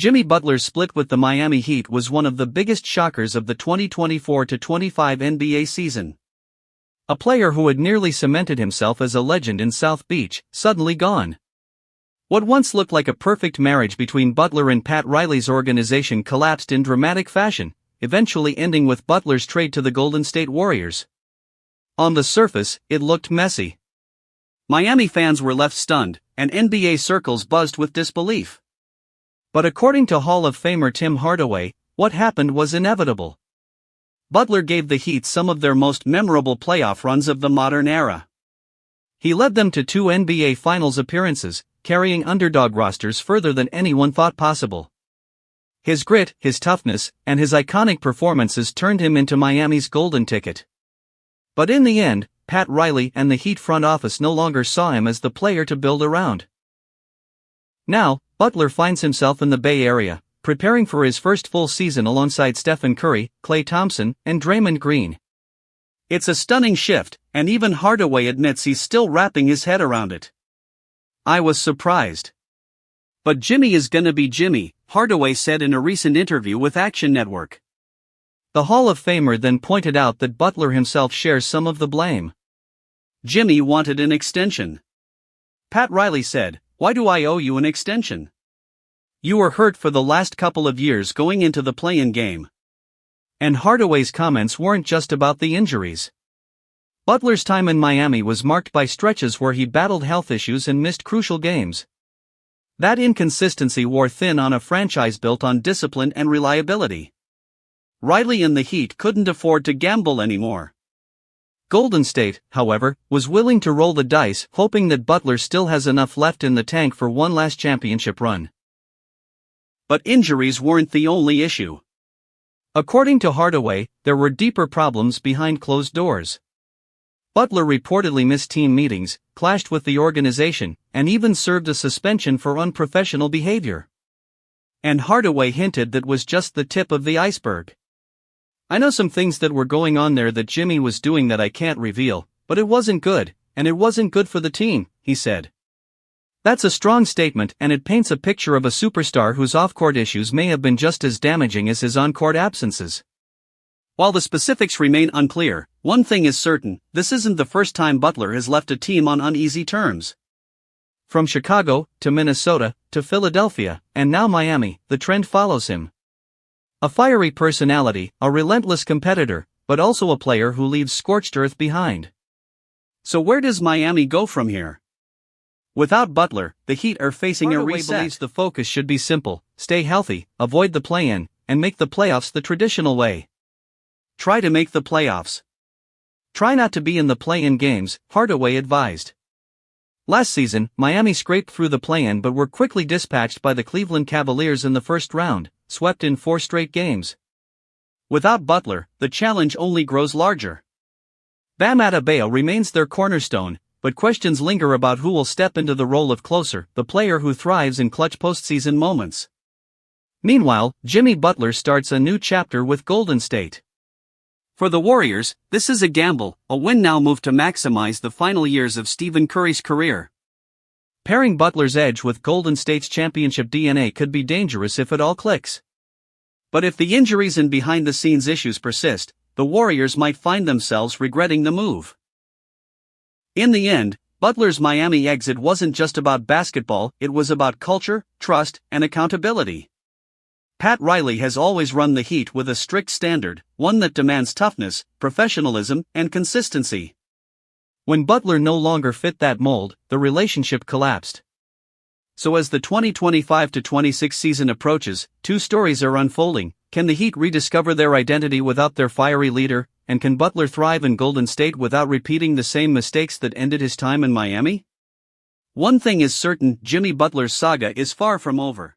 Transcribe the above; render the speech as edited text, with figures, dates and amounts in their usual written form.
Jimmy Butler's split with the Miami Heat was one of the biggest shockers of the 2024-25 NBA season. A player who had nearly cemented himself as a legend in South Beach, suddenly gone. What once looked like a perfect marriage between Butler and Pat Riley's organization collapsed in dramatic fashion, eventually ending with Butler's trade to the Golden State Warriors. On the surface, it looked messy. Miami fans were left stunned, and NBA circles buzzed with disbelief. But according to Hall of Famer Tim Hardaway, what happened was inevitable. Butler gave the Heat some of their most memorable playoff runs of the modern era. He led them to 2 NBA Finals appearances, carrying underdog rosters further than anyone thought possible. His grit, his toughness, and his iconic performances turned him into Miami's golden ticket. But in the end, Pat Riley and the Heat front office no longer saw him as the player to build around. Now, Butler finds himself in the Bay Area, preparing for his first full season alongside Stephen Curry, Klay Thompson, and Draymond Green. It's a stunning shift, and even Hardaway admits he's still wrapping his head around it. I was surprised. But Jimmy is gonna be Jimmy, Hardaway said in a recent interview with Action Network. The Hall of Famer then pointed out that Butler himself shares some of the blame. Jimmy wanted an extension. Pat Riley said, "Why do I owe you an extension? You were hurt for the last couple of years going into the play-in game." And Hardaway's comments weren't just about the injuries. Butler's time in Miami was marked by stretches where he battled health issues and missed crucial games. That inconsistency wore thin on a franchise built on discipline and reliability. Riley and the Heat couldn't afford to gamble anymore. Golden State, however, was willing to roll the dice, hoping that Butler still has enough left in the tank for one last championship run. But injuries weren't the only issue. According to Hardaway, there were deeper problems behind closed doors. Butler reportedly missed team meetings, clashed with the organization, and even served a suspension for unprofessional behavior. And Hardaway hinted that was just the tip of the iceberg. "I know some things that were going on there that Jimmy was doing that I can't reveal, but it wasn't good, and it wasn't good for the team," he said. That's a strong statement, and it paints a picture of a superstar whose off-court issues may have been just as damaging as his on-court absences. While the specifics remain unclear, one thing is certain: this isn't the first time Butler has left a team on uneasy terms. From Chicago, to Minnesota, to Philadelphia, and now Miami, the trend follows him. A fiery personality, a relentless competitor, but also a player who leaves scorched earth behind. So where does Miami go from here? Without Butler, the Heat are facing a reset. Hardaway believes the focus should be simple: stay healthy, avoid the play-in, and make the playoffs the traditional way. Try to make the playoffs. Try not to be in the play-in games, Hardaway advised. Last season, Miami scraped through the play-in but were quickly dispatched by the Cleveland Cavaliers in the first round, swept in 4 straight games. Without Butler, the challenge only grows larger. Bam Adebayo remains their cornerstone, but questions linger about who will step into the role of closer, the player who thrives in clutch postseason moments. Meanwhile, Jimmy Butler starts a new chapter with Golden State. For the Warriors, this is a gamble, a win-now move to maximize the final years of Stephen Curry's career. Pairing Butler's edge with Golden State's championship DNA could be dangerous if it all clicks. But if the injuries and behind-the-scenes issues persist, the Warriors might find themselves regretting the move. In the end, Butler's Miami exit wasn't just about basketball, it was about culture, trust, and accountability. Pat Riley has always run the Heat with a strict standard, one that demands toughness, professionalism, and consistency. When Butler no longer fit that mold, the relationship collapsed. So as the 2025-26 season approaches, 2 stories are unfolding. Can the Heat rediscover their identity without their fiery leader, and can Butler thrive in Golden State without repeating the same mistakes that ended his time in Miami? One thing is certain: Jimmy Butler's saga is far from over.